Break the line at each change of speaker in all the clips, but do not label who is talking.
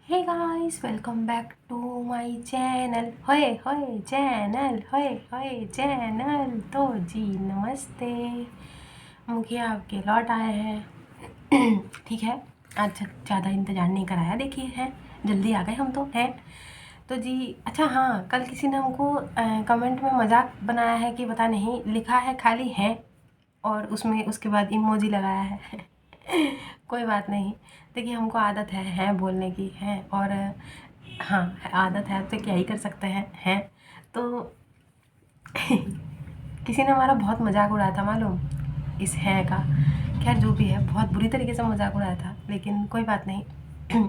Hey guys, welcome back to my channel. होए होए channel, होए होए चैनल। तो जी नमस्ते, मुखिया आपके लौट आए हैं। ठीक है, आज ज़्यादा इंतज़ार नहीं कराया, देखिए है जल्दी आ गए हम तो हैं। तो जी अच्छा, हाँ, कल किसी ने हमको कमेंट में मजाक बनाया है कि पता नहीं, लिखा है खाली है और उसमें उसके बाद इमोजी लगाया है। कोई बात नहीं, देखिए हमको आदत है बोलने की है, और हाँ, आदत है तो क्या ही कर सकते हैं तो। किसी ने हमारा बहुत मजाक उड़ाया था मालूम, इस है का। खैर जो भी है, बहुत बुरी तरीके से मजाक उड़ाया था, लेकिन कोई बात नहीं।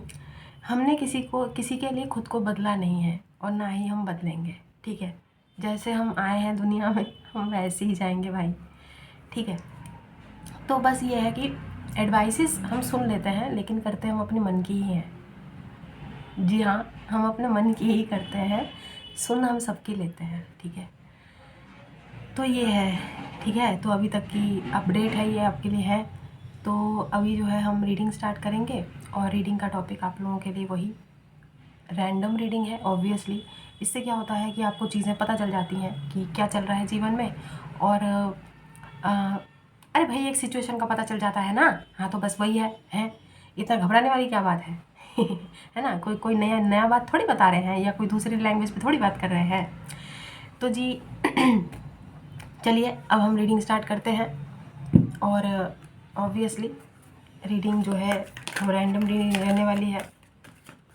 हमने किसी के लिए खुद को बदला नहीं है और ना ही हम बदलेंगे। ठीक है, जैसे हम आए हैं दुनिया में हम वैसे ही जाएंगे भाई। ठीक है, तो बस ये है कि एडवाइसेस हम सुन लेते हैं, लेकिन करते हम अपने मन की ही हैं। जी हाँ, हम अपने मन की ही करते हैं, सुन हम सबकी लेते हैं। ठीक है, तो ये है। ठीक है, तो अभी तक की अपडेट है, ये आपके लिए है। तो अभी जो है हम रीडिंग स्टार्ट करेंगे, और रीडिंग का टॉपिक आप लोगों के लिए वही रैंडम रीडिंग है ऑब्वियसली। इससे क्या होता है कि आपको चीज़ें पता चल जाती हैं कि क्या चल रहा है जीवन में। और अरे भाई, एक सिचुएशन का पता चल जाता है ना। हाँ, तो बस वही है इतना घबराने वाली क्या बात है। है ना, कोई कोई नया नया बात थोड़ी बता रहे हैं, या कोई दूसरी लैंग्वेज पे थोड़ी बात कर रहे हैं। तो जी चलिए अब हम रीडिंग स्टार्ट करते हैं। और ऑब्वियसली रीडिंग जो है वो रैंडम रीडिंग रहने वाली है।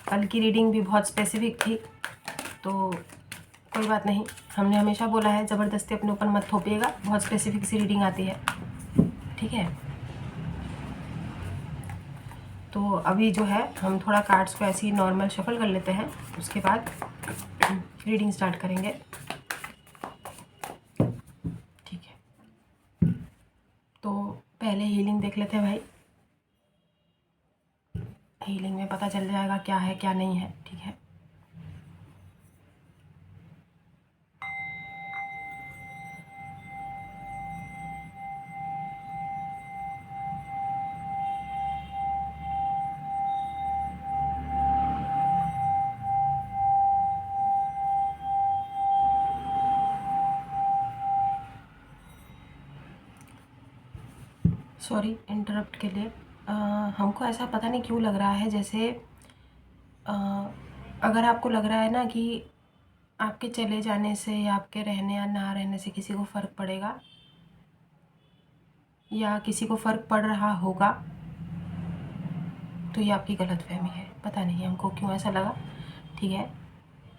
कल की रीडिंग भी बहुत स्पेसिफिक थी, तो कोई बात नहीं। हमने हमेशा बोला है ज़बरदस्ती अपने ऊपर मत थोपिएगा, बहुत स्पेसिफिक सी रीडिंग आती है। ठीक है, तो अभी जो है हम थोड़ा कार्ड्स को ऐसे ही नॉर्मल शफल कर लेते हैं, उसके बाद रीडिंग स्टार्ट करेंगे। ठीक है, तो पहले हीलिंग देख लेते हैं भाई। हीलिंग में पता चल जाएगा क्या है क्या नहीं है। ठीक है, सॉरी इंटरप्ट के लिए। हमको ऐसा पता नहीं क्यों लग रहा है, जैसे अ, अगर आपको लग रहा है ना कि आपके चले जाने से या आपके रहने या ना रहने से किसी को फ़र्क पड़ेगा, या किसी को फ़र्क पड़ रहा होगा, तो ये आपकी गलतफहमी है। पता नहीं हमको क्यों ऐसा लगा। ठीक है,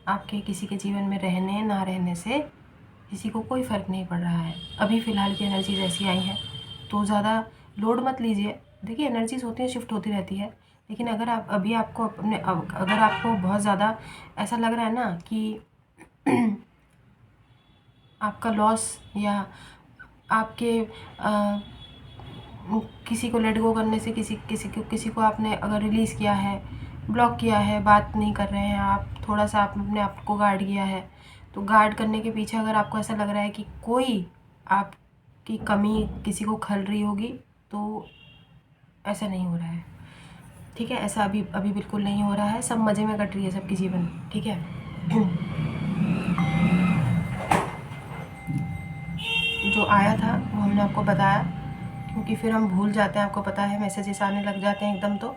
आपके किसी के जीवन में रहने ना रहने से किसी को कोई फ़र्क नहीं पड़ रहा है। अभी फ़िलहाल की एनर्जीज ऐसी आई हैं, तो ज़्यादा लोड मत लीजिए। देखिए एनर्जीज होती हैं, शिफ्ट होती रहती है, लेकिन अगर आप अभी आपको अपने अगर आपको बहुत ज़्यादा ऐसा लग रहा है ना कि आपका लॉस, या आपके किसी को लेट गो करने से किसी को आपने अगर रिलीज़ किया है, ब्लॉक किया है, बात नहीं कर रहे हैं आप, थोड़ा सा आपने अपने आप को गार्ड किया है, तो गार्ड करने के पीछे अगर आपको ऐसा लग रहा है कि कोई आपकी कमी किसी को खल रही होगी, तो ऐसा नहीं हो रहा है। ठीक है, ऐसा अभी अभी बिल्कुल नहीं हो रहा है, सब मज़े में कट रही है सबकी जीवन। ठीक है। जो आया था वो हमने आपको बताया, क्योंकि फिर हम भूल जाते हैं, आपको पता है मैसेजेस आने लग जाते हैं एकदम। तो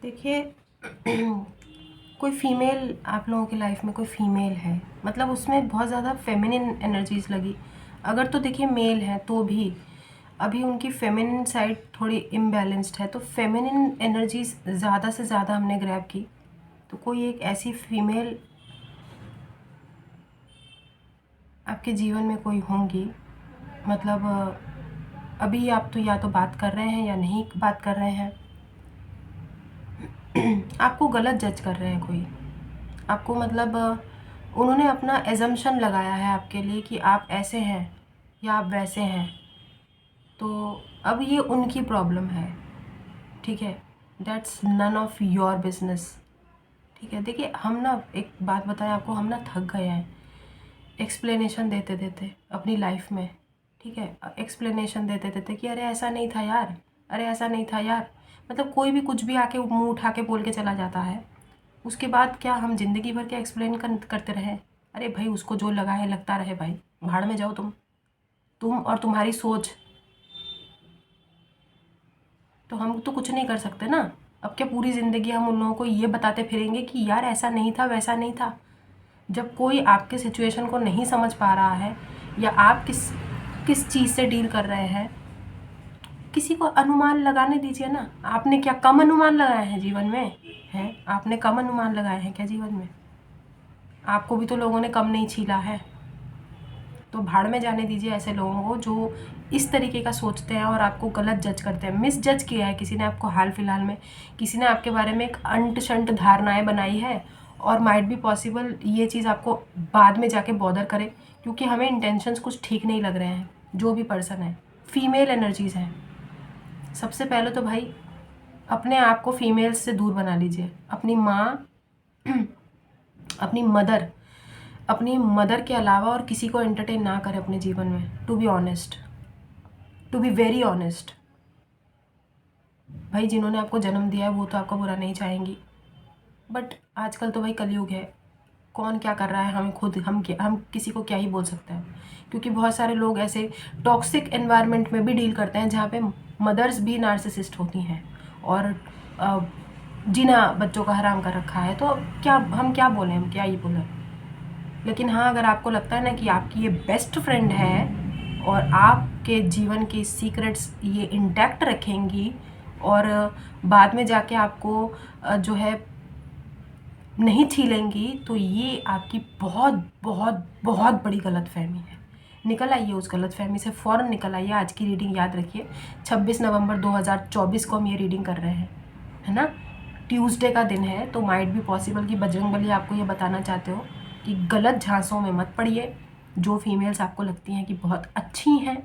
देखिए कोई फीमेल आप लोगों की लाइफ में कोई फीमेल है, मतलब उसमें बहुत ज़्यादा फेमिनिन एनर्जीज लगी। अगर तो देखिए मेल है तो भी अभी उनकी फेमिनिन साइड थोड़ी इम्बैलेंस्ड है, तो फेमिनिन एनर्जीज ज़्यादा से ज़्यादा हमने ग्रैब की। तो कोई एक ऐसी फीमेल आपके जीवन में कोई होंगी, मतलब अभी आप तो या तो बात कर रहे हैं या नहीं बात कर रहे हैं, आपको गलत जज कर रहे हैं कोई, आपको मतलब उन्होंने अपना एजम्पशन लगाया है आपके लिए कि आप ऐसे हैं या आप वैसे हैं। तो अब ये उनकी प्रॉब्लम है, ठीक है, that's none of your business. ठीक है, देखिए हम ना एक बात बताएं आपको, हम ना थक गए हैं एक्सप्लेनेशन देते देते अपनी लाइफ में। ठीक है, एक्सप्लेनेशन देते देते कि अरे ऐसा नहीं था यार, अरे ऐसा नहीं था यार, मतलब कोई भी कुछ भी आके मुंह उठा के बोल के चला जाता है। उसके बाद क्या हम ज़िंदगी भर क्या एक्सप्लेन करते रहें? अरे भाई उसको जो लगा है लगता रहे भाई, भाड़ में जाओ तुम और तुम्हारी सोच। तो हम तो कुछ नहीं कर सकते ना। अब क्या पूरी ज़िंदगी हम उन लोगों को ये बताते फिरेंगे कि यार ऐसा नहीं था वैसा नहीं था? जब कोई आपके सिचुएशन को नहीं समझ पा रहा है या आप किस किस चीज़ से डील कर रहे हैं, किसी को अनुमान लगाने दीजिए ना। आपने क्या कम अनुमान लगाए हैं जीवन में? हैं, आपने कम अनुमान लगाए हैं क्या जीवन में? आपको भी तो लोगों ने कम नहीं छीला है। तो भाड़ में जाने दीजिए ऐसे लोगों को जो इस तरीके का सोचते हैं और आपको गलत जज करते हैं। मिस जज किया है किसी ने आपको, हाल फिलहाल में किसी ने आपके बारे में एक अंट शंट धारणाएं बनाई है, और माइट बी पॉसिबल ये चीज़ आपको बाद में जाके बॉदर करे, क्योंकि हमें इंटेंशंस कुछ ठीक नहीं लग रहे हैं। जो भी पर्सन है, फीमेल एनर्जीज़ हैं। सबसे पहले तो भाई अपने आप को फीमेल्स से दूर बना लीजिए। अपनी माँ अपनी मदर के अलावा और किसी को एंटरटेन ना करें अपने जीवन में। To be honest, to be very honest. भाई जिन्होंने आपको जन्म दिया है वो तो आपका बुरा नहीं चाहेंगी, बट आजकल तो भाई कलयुग है, कौन क्या कर रहा है हमें खुद, हम किसी को क्या ही बोल सकते हैं। क्योंकि बहुत सारे लोग ऐसे टॉक्सिक एनवायरनमेंट में भी डील करते हैं जहाँ पे मदर्स भी नार्सिसिस्ट होती हैं और जीना बच्चों का हराम कर रखा है। तो अब क्या हम क्या बोलें, हम क्या ही बोलें। लेकिन हाँ, अगर आपको लगता है ना कि आपकी ये बेस्ट फ्रेंड है और आपके जीवन के सीक्रेट्स ये इंटैक्ट रखेंगी और बाद में जाके आपको जो है नहीं छीलेंगी, तो ये आपकी बहुत बहुत बहुत बड़ी गलतफहमी है। निकल आइए उस गलतफहमी से, फ़ौरन निकल आइए। आज की रीडिंग याद रखिए, 26 नवंबर 2024 को हम ये रीडिंग कर रहे हैं, है ना। ट्यूसडे का दिन है, तो माइट भी पॉसिबल कि बजरंगबली आपको ये बताना चाहते हो कि गलत झांसों में मत पड़िए। जो फीमेल्स आपको लगती हैं कि बहुत अच्छी हैं,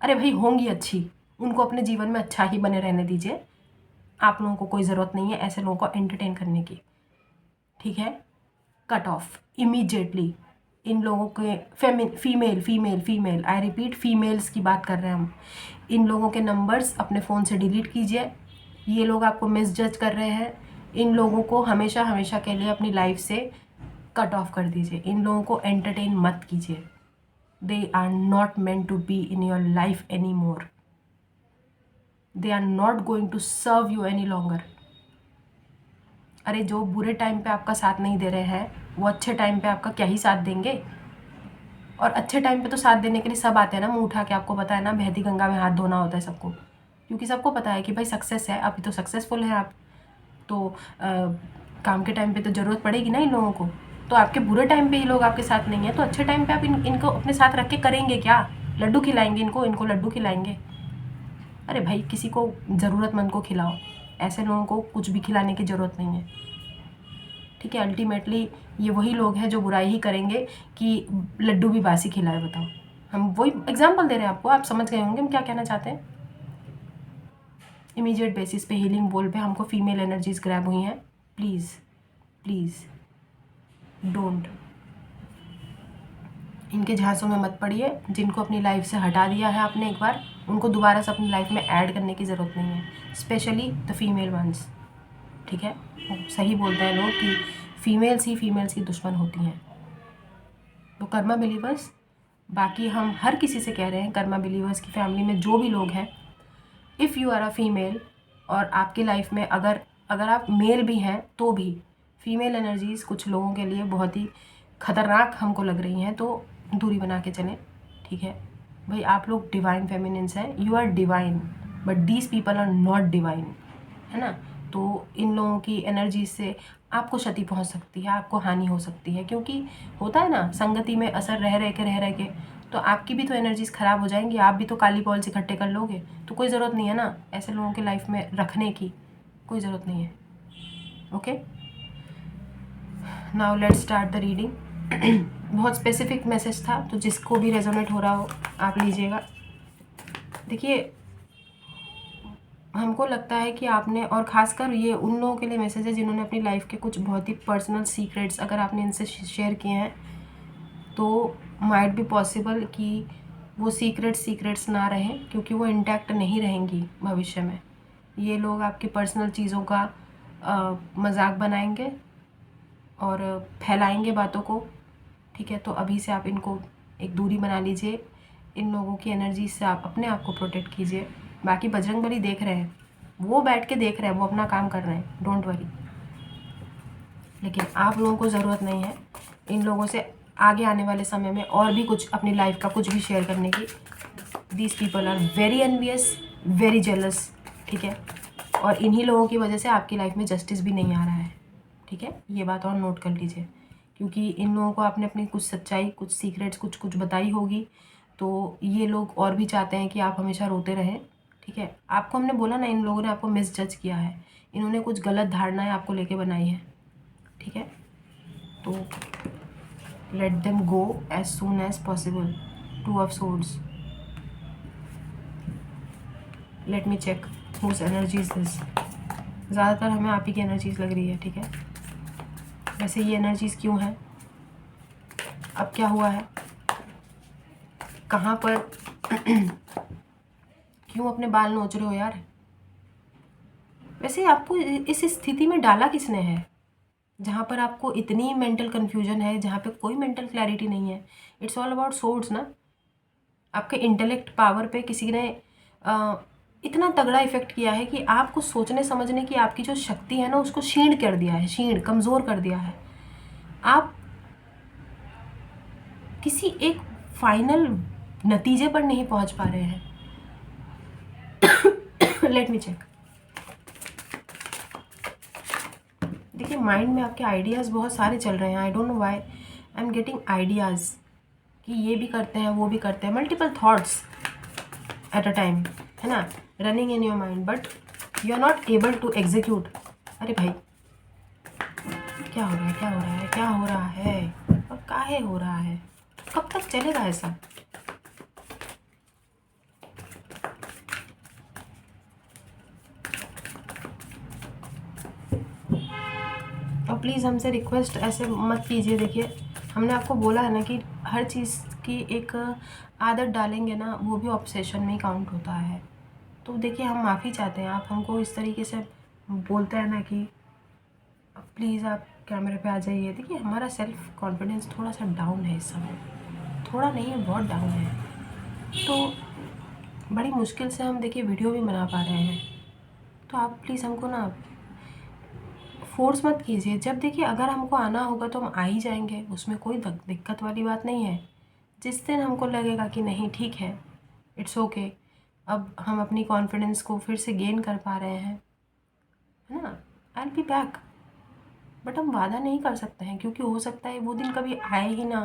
अरे भाई होंगी अच्छी, उनको अपने जीवन में अच्छा ही बने रहने दीजिए। आप लोगों को कोई ज़रूरत नहीं है ऐसे लोगों को एंटरटेन करने की, ठीक है। कट ऑफ इमीडिएटली इन लोगों के female female female, I repeat, females की बात कर रहे हैं हम। इन लोगों के नंबर्स अपने फ़ोन से डिलीट कीजिए। ये लोग आपको मिसजज कर रहे हैं, इन लोगों को हमेशा हमेशा के लिए अपनी लाइफ से कट ऑफ कर दीजिए। इन लोगों को एंटरटेन मत कीजिए। They are not meant to be in your life anymore. They are not going to serve you any longer. अरे जो बुरे टाइम पे आपका साथ नहीं दे रहे हैं, वो अच्छे टाइम पे आपका क्या ही साथ देंगे। और अच्छे टाइम पे तो साथ देने के लिए सब आते हैं ना मुंह उठा के। आपको पता है ना, बहती गंगा में हाथ धोना होता है सबको, क्योंकि सबको पता है कि भाई सक्सेस है, अभी तो सक्सेसफुल है आप, तो काम के टाइम पे तो ज़रूरत पड़ेगी ना इन लोगों को। तो आपके बुरे टाइम पे ये लोग आपके साथ नहीं है, तो अच्छे टाइम पे आप इनको अपने साथ रख के करेंगे क्या? लड्डू खिलाएंगे इनको लड्डू खिलाएंगे? अरे भाई किसी को ज़रूरतमंद को खिलाओ, ऐसे लोगों को कुछ भी खिलाने की ज़रूरत नहीं है, ठीक है। अल्टीमेटली ये वही लोग हैं जो बुराई ही करेंगे कि लड्डू भी बासी खिलाए, बताओ। हम वही एग्जाम्पल दे रहे हैं आपको, आप समझ गए होंगे हम क्या कहना चाहते हैं। इमीडिएट बेसिस पे हीलिंग बोल पे हमको फीमेल एनर्जीज ग्रैब हुई हैं। प्लीज़ प्लीज़ डोंट, इनके झांसों में मत पड़िए। जिनको अपनी लाइफ से हटा दिया है आपने एक बार, उनको दोबारा से अपनी लाइफ में ऐड करने की ज़रूरत नहीं है, स्पेशली द फीमेल वंस, ठीक है। वो सही बोलते हैं लोग कि फीमेल्स ही फीमेल्स की दुश्मन होती हैं। तो कर्मा बिलीवर्स, बाकी हम हर किसी से कह रहे हैं, कर्मा बिलीवर्स की फैमिली में जो भी लोग हैं, if you are a female, और आपकी लाइफ में अगर अगर आप मेल भी हैं तो भी फीमेल एनर्जीज़ कुछ लोगों के लिए बहुत ही ख़तरनाक हमको लग रही हैं, तो दूरी बना के चलें, ठीक है भाई। आप लोग डिवाइन फेमिनिन्स हैं, you are divine, but these people are not divine, है ना। तो इन लोगों की एनर्जी से आपको क्षति पहुंच सकती है, आपको हानि हो सकती है, क्योंकि होता है ना संगति में असर रह रह के तो आपकी भी तो एनर्जीज ख़राब हो जाएंगी, आप भी तो काली बॉल्स इकट्ठे कर लोगे। तो कोई ज़रूरत नहीं है ना ऐसे लोगों के लाइफ में रखने की, कोई ज़रूरत नहीं है। Okay, now let's start the reading. बहुत स्पेसिफिक मैसेज था, तो जिसको भी रेजोनेट हो रहा हो आप लीजिएगा। देखिए, हमको लगता है कि आपने, और ख़ासकर ये उन लोगों के लिए मैसेज है जिन्होंने अपनी लाइफ के कुछ बहुत ही पर्सनल सीक्रेट्स अगर आपने इनसे शेयर किए हैं, तो माइट बी पॉसिबल कि वो सीक्रेट्स ना रहें, क्योंकि वो इंटैक्ट नहीं रहेंगी भविष्य में। ये लोग आपकी पर्सनल चीज़ों का मजाक बनाएंगे और फैलाएंगे बातों को, ठीक है। तो अभी से आप इनको एक दूरी बना लीजिए, इन लोगों की एनर्जी से आप अपने आप को प्रोटेक्ट कीजिए। बाकी बजरंगबली देख रहे हैं, वो बैठ के देख रहे हैं, वो अपना काम कर रहे हैं, डोंट वरी। लेकिन आप लोगों को ज़रूरत नहीं है इन लोगों से आगे आने वाले समय में और भी कुछ अपनी लाइफ का कुछ भी शेयर करने की। These people are very envious, very jealous, ठीक है। और इन्हीं लोगों की वजह से आपकी लाइफ में जस्टिस भी नहीं आ रहा है, ठीक है। ये बात और नोट कर लीजिए, क्योंकि इन लोगों को आपने अपनी कुछ सच्चाई, कुछ सीक्रेट्स कुछ बताई होगी, तो ये लोग और भी चाहते हैं कि आप हमेशा रोते रहें, ठीक है। आपको हमने बोला ना, इन लोगों ने आपको मिसजज किया है, इन्होंने कुछ गलत धारणाएं आपको लेके बनाई हैं, ठीक है। तो let them go as soon as possible. 2 of swords, let me check whose energy is this. ज़्यादातर हमें आप ही की एनर्जीज लग रही है, ठीक है। वैसे ये एनर्जीज क्यों है, अब क्या हुआ है, कहाँ पर क्यों अपने बाल नोच रहे हो यार। वैसे आपको इस स्थिति में डाला किसने है, जहाँ पर आपको इतनी मेंटल कन्फ्यूजन है, जहाँ पे कोई मेंटल क्लैरिटी नहीं है। इट्स ऑल अबाउट सोर्ड्स ना। आपके इंटेलेक्ट पावर पे किसी ने इतना तगड़ा इफेक्ट किया है कि आपको सोचने समझने की आपकी जो शक्ति है ना, उसको क्षीण कर दिया है, क्षीण, कमज़ोर कर दिया है। आप किसी एक फाइनल नतीजे पर नहीं पहुंच पा रहे हैं। Let me check. देखिए, माइंड में आपके आइडियाज़ बहुत सारे चल रहे हैं। I don't know why I am getting ideas कि ये भी करते हैं, वो भी करते हैं, multiple thoughts at a time, है ना, running in your mind, but you are not able to execute. अरे भाई, क्या हो रहा है, क्या हो रहा है, क्या हो रहा है, और काहे हो रहा है, कब तक चलेगा ऐसा। और प्लीज़ हमसे रिक्वेस्ट ऐसे मत कीजिए। देखिए, हमने आपको बोला है ना कि हर चीज़ की एक आदत डालेंगे ना, वो भी ऑब्सेशन में ही काउंट होता है। तो देखिए, हम माफ़ी चाहते हैं, आप हमको इस तरीके से बोलते हैं ना कि प्लीज़ आप कैमरे पे आ जाइए। देखिए, हमारा सेल्फ कॉन्फिडेंस थोड़ा सा डाउन है इस समय, थोड़ा नहीं है, बहुत डाउन है। तो बड़ी मुश्किल से हम देखिए वीडियो भी बना पा रहे हैं। तो आप प्लीज़ हमको ना फोर्स मत कीजिए। जब देखिए, अगर हमको आना होगा तो हम आ ही जाएंगे, उसमें कोई दिक्कत वाली बात नहीं है। जिस दिन हमको लगेगा कि नहीं ठीक है, इट्स ओके, अब हम अपनी कॉन्फिडेंस को फिर से गेन कर पा रहे हैं, है ना, I will be back. But हम वादा नहीं कर सकते हैं, क्योंकि हो सकता है वो दिन कभी आए ही ना,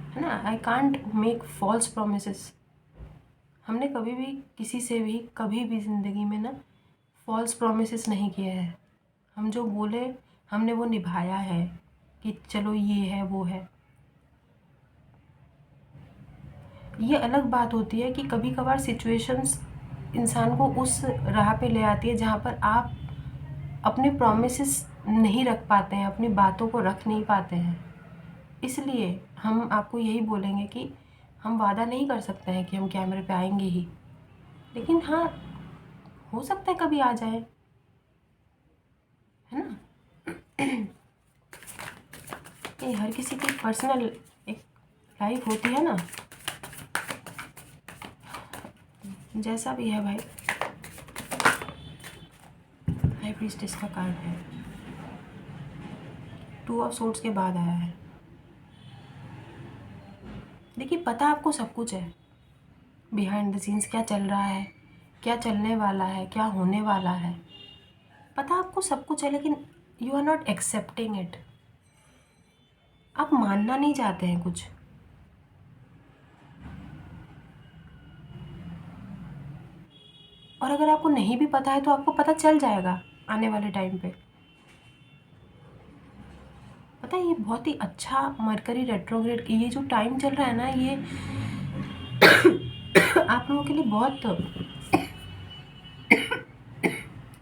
है ना। I can't make false promises. हमने कभी भी किसी से भी कभी भी ज़िंदगी में ना फॉल्स प्रोमिसेस नहीं किए हैं। हम जो बोले हमने वो निभाया है, कि चलो ये है वो है। ये अलग बात होती है कि कभी कभार सिचुएशंस इंसान को उस राह पे ले आती है जहाँ पर आप अपने प्रॉमिसेस नहीं रख पाते हैं, अपनी बातों को रख नहीं पाते हैं। इसलिए हम आपको यही बोलेंगे कि हम वादा नहीं कर सकते हैं कि हम कैमरे पे आएंगे ही, लेकिन हाँ, हो सकता है कभी आ जाए, है ना। ये हर किसी की पर्सनल एक लाइफ होती है ना, जैसा भी है भाई। प्रीस्टेस का कार्ड है, 2 ऑफ सोर्ड्स के बाद आया है। देखिए पता आपको सब कुछ है, बिहाइंड द सीन्स क्या चल रहा है, क्या चलने वाला है, क्या होने वाला है, पता आपको सब कुछ है, लेकिन you are not accepting it. आप मानना नहीं चाहते हैं कुछ। और अगर आपको नहीं भी पता है तो आपको पता चल जाएगा आने वाले टाइम पे। पता है ये बहुत ही अच्छा मरकरी रेट्रोग्रेड, ये जो टाइम चल रहा है ना, ये आप लोगों के लिए बहुत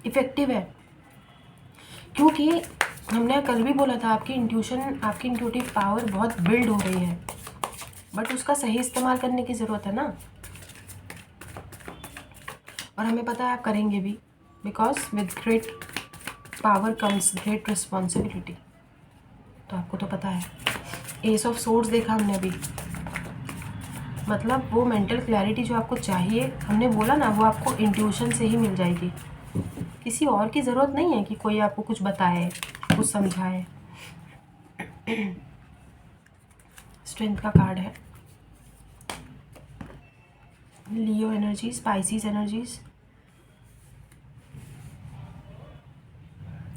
इफ़ेक्टिव है। क्योंकि हमने कल भी बोला था आपकी इंट्यूशन, आपकी इंट्यूटिव पावर बहुत बिल्ड हो रही है, बट उसका सही इस्तेमाल करने की ज़रूरत है ना। और हमें पता है आप करेंगे भी, because with great power comes great responsibility. तो आपको तो पता है। एस ऑफ सोर्ड्स देखा हमने अभी, मतलब वो मेंटल क्लैरिटी जो आपको चाहिए, हमने बोला ना, वो आपको इंट्यूशन से ही मिल जाएगी। किसी और की ज़रूरत नहीं है कि कोई आपको कुछ बताए, कुछ समझाए। स्ट्रेंथ का कार्ड है, लियो एनर्जी, स्पाइसीज एनर्जीज।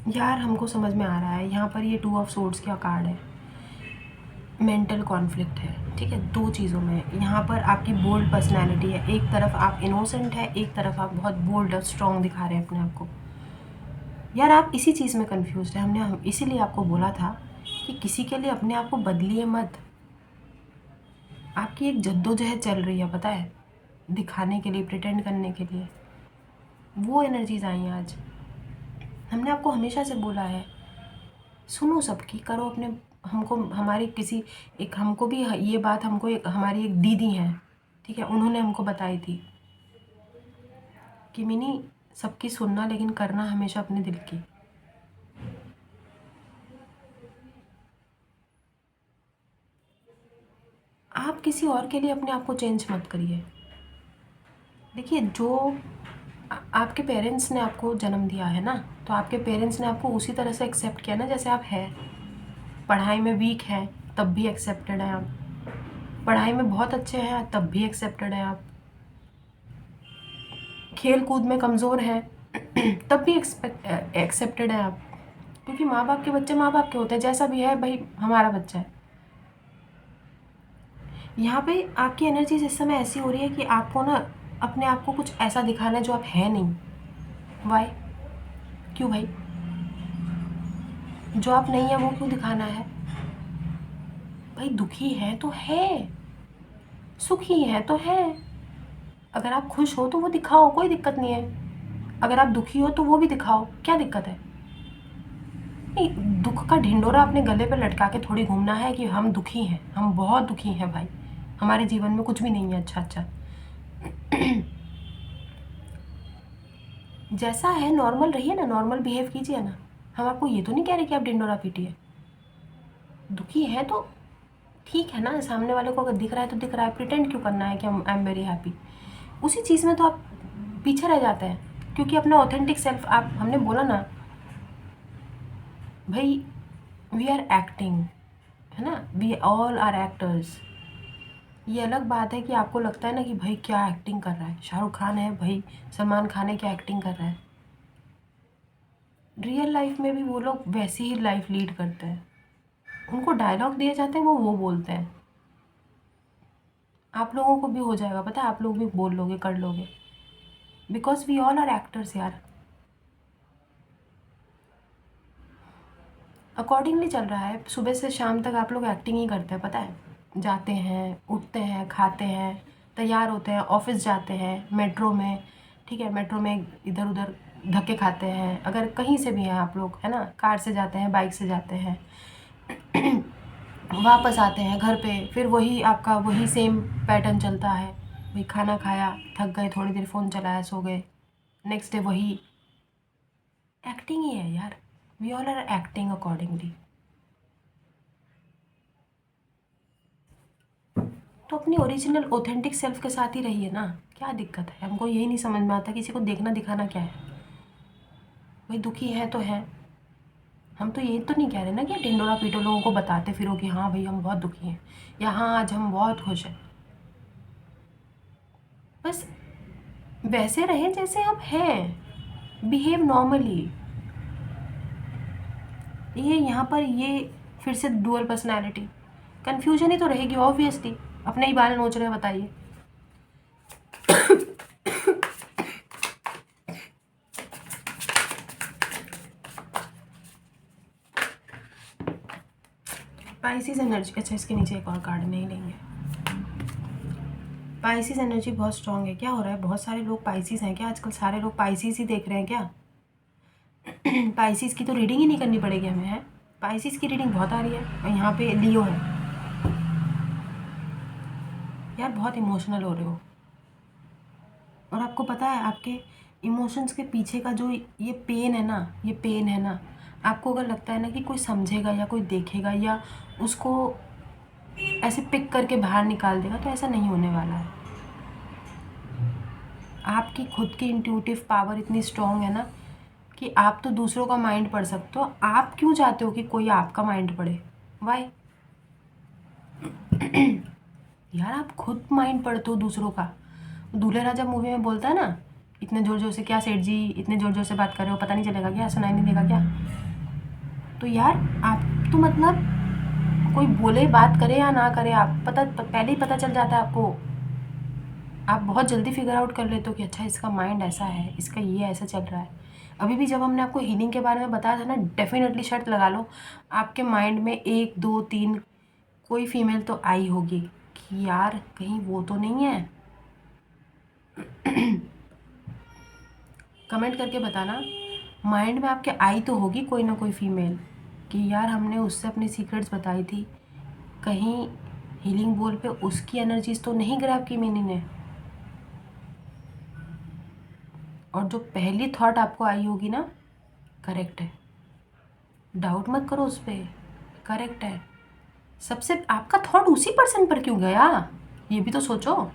यार हमको समझ में आ रहा है, यहाँ पर ये 2 ऑफ सोर्ड्स का कार्ड है, मेंटल कॉन्फ्लिक्ट है, ठीक है, 2 चीज़ों में। यहाँ पर आपकी बोल्ड पर्सनैलिटी है, एक तरफ आप इनोसेंट है, एक तरफ आप बहुत बोल्ड और स्ट्रॉन्ग दिखा रहे हैं अपने आप को। यार आप इसी चीज़ में कंफ्यूज है, हमने इसीलिए आपको बोला था कि किसी के लिए अपने आप को बदलिए मत। आपकी एक जद्दोजहद चल रही है, पता है, दिखाने के लिए, प्रिटेंड करने के लिए। वो एनर्जीज आई हैं आज। हमने आपको हमेशा से बोला है, सुनो सबकी, करो अपने। हमको हमारी किसी एक, हमको भी ये बात, हमको एक हमारी एक दीदी हैं, ठीक है, उन्होंने हमको बताई थी कि मिनी सबकी सुनना, लेकिन करना हमेशा अपने दिल की। आप किसी और के लिए अपने आप को चेंज मत करिए। देखिए जो आपके पेरेंट्स ने आपको जन्म दिया है ना, तो आपके पेरेंट्स ने आपको उसी तरह से एक्सेप्ट किया ना जैसे आप हैं। पढ़ाई में वीक हैं तब भी एक्सेप्टेड हैं आप, पढ़ाई में बहुत अच्छे हैं तब भी एक्सेप्टेड हैं आप, खेल कूद में कमज़ोर हैं तब भी एक्सेप्टेड हैं आप। क्योंकि माँ बाप के बच्चे माँ बाप के होते हैं, जैसा भी है भाई हमारा बच्चा है। यहाँ पे आपकी एनर्जीज इस समय ऐसी हो रही है कि आपको ना अपने आप को कुछ ऐसा दिखाना है जो आप है नहीं। वाई? क्यों भाई? जो आप नहीं है वो क्यों दिखाना है भाई? दुखी है तो है, सुखी है तो है। अगर आप खुश हो तो वो दिखाओ, कोई दिक्कत नहीं है। अगर आप दुखी हो तो वो भी दिखाओ, क्या दिक्कत है? नहीं, दुख का ढिंडोरा अपने गले पे लटका के थोड़ी घूमना है कि हम दुखी हैं, हम बहुत दुखी हैं भाई, हमारे जीवन में कुछ भी नहीं है अच्छा अच्छा। जैसा है नॉर्मल रहिए ना, नॉर्मल बिहेव कीजिए ना। हम आपको ये तो नहीं कह रहे कि आप ढिंडोरा पीटिए। दुखी है तो ठीक है ना, सामने वाले को अगर दिख रहा है तो दिख रहा है, प्रिटेंड क्यों करना है कि आई एम वेरी हैप्पी? उसी चीज़ में तो आप पीछे रह जाते हैं, क्योंकि अपना ऑथेंटिक सेल्फ आप, हमने बोला ना भाई, वी आर एक्टिंग, है ना, वी ऑल आर एक्टर्स। ये अलग बात है कि आपको लगता है ना कि भाई क्या एक्टिंग कर रहा है, शाहरुख खान है भाई, सलमान खान है, क्या एक्टिंग कर रहा है। रियल लाइफ में भी वो लोग वैसी ही लाइफ लीड करते हैं, उनको डायलॉग दिए जाते हैं, वो बोलते हैं। आप लोगों को भी हो जाएगा, पता है, आप लोग भी बोल लोगे, कर लोगे, because we all are actors यार। अकॉर्डिंगली चल रहा है, सुबह से शाम तक आप लोग एक्टिंग ही करते हैं, पता है। जाते हैं, उठते हैं, खाते हैं, तैयार होते हैं, ऑफिस जाते हैं, मेट्रो में, ठीक है, मेट्रो में इधर उधर धक्के खाते हैं, अगर कहीं से भी हैं आप लोग, है ना, कार से जाते हैं, बाइक से जाते हैं, वापस आते हैं घर पे, फिर वही आपका वही सेम पैटर्न चलता है। वही खाना खाया, थक गए, थोड़ी देर फ़ोन चलाया, सो गए, नेक्स्ट डे वही एक्टिंग ही है यार। We all are acting accordingly. तो अपनी ओरिजिनल ऑथेंटिक सेल्फ के साथ ही रहिए ना, क्या दिक्कत है? हमको यही नहीं समझ में आता किसी को देखना दिखाना क्या है। भाई दुखी है तो है, हम तो ये तो नहीं कह रहे ना कि ढिंडोरा पीटो, लोगों को बताते फिरो कि हाँ भाई हम बहुत दुखी हैं या हाँ आज हम बहुत खुश हैं। बस वैसे रहें जैसे आप हैं, बिहेव नॉर्मली। ये यहाँ पर ये फिर से डुअल पर्सनैलिटी, कन्फ्यूजन ही तो रहेगी ऑब्वियसली। अपने ही बाल नोच रहे हैं, बताइए। पाइसिस एनर्जी, अच्छा इसके नीचे एक और कार्ड नहीं लेंगे। पाइसिस एनर्जी बहुत स्ट्रांग है। क्या हो रहा है, बहुत सारे लोग पाइसिस हैं क्या आजकल? सारे लोग पाइसिस ही देख रहे हैं क्या? पाइसिस की तो रीडिंग ही नहीं करनी पड़ेगी हमें, है? पाइसिस की रीडिंग बहुत आ रही है और यहाँ पे लियो है। यार बहुत इमोशनल हो रहे हो, और आपको पता है आपके इमोशंस के पीछे का जो ये पेन है ना, ये पेन है ना, आपको अगर लगता है ना कि कोई समझेगा या कोई देखेगा या उसको ऐसे पिक करके बाहर निकाल देगा, तो ऐसा नहीं होने वाला है। आपकी खुद की इंट्यूटिव पावर इतनी स्ट्रॉन्ग है ना कि आप तो दूसरों का माइंड पढ़ सकते हो। आप क्यों चाहते हो कि कोई आपका माइंड पढ़े? वाई? यार आप खुद माइंड पढ़ते हो दूसरों का। दूल्हे राजा मूवी में बोलता है ना, इतने ज़ोर ज़ोर से, क्या सेठ जी इतने ज़ोर ज़ोर से बात कर रहे हो, पता नहीं चलेगा क्या, सुनाई नहीं देगा क्या? तो यार आप तो मतलब कोई बोले बात करे या ना करे, आप पहले ही पता चल जाता है आपको। आप बहुत जल्दी फिगर आउट कर लेते हो कि अच्छा इसका माइंड ऐसा है, इसका ये ऐसा चल रहा है। अभी भी जब हमने आपको हीलिंग के बारे में बताया था ना, डेफिनेटली शर्त लगा लो आपके माइंड में 1 2 3 कोई फीमेल तो आई होगी कि यार कहीं वो तो नहीं है। कमेंट करके बताना, माइंड में आपके आई तो होगी कोई ना कोई फीमेल कि यार हमने उससे अपनी सीक्रेट्स बताई थी, कहीं हीलिंग बोल पे उसकी एनर्जीज तो नहीं ग्रैब की मैंने ने। और जो पहली थॉट आपको आई होगी ना, करेक्ट है, डाउट मत करो उस पर, करेक्ट है। सबसे आपका थॉट उसी पर्सन पर क्यों गया, ये भी तो सोचो।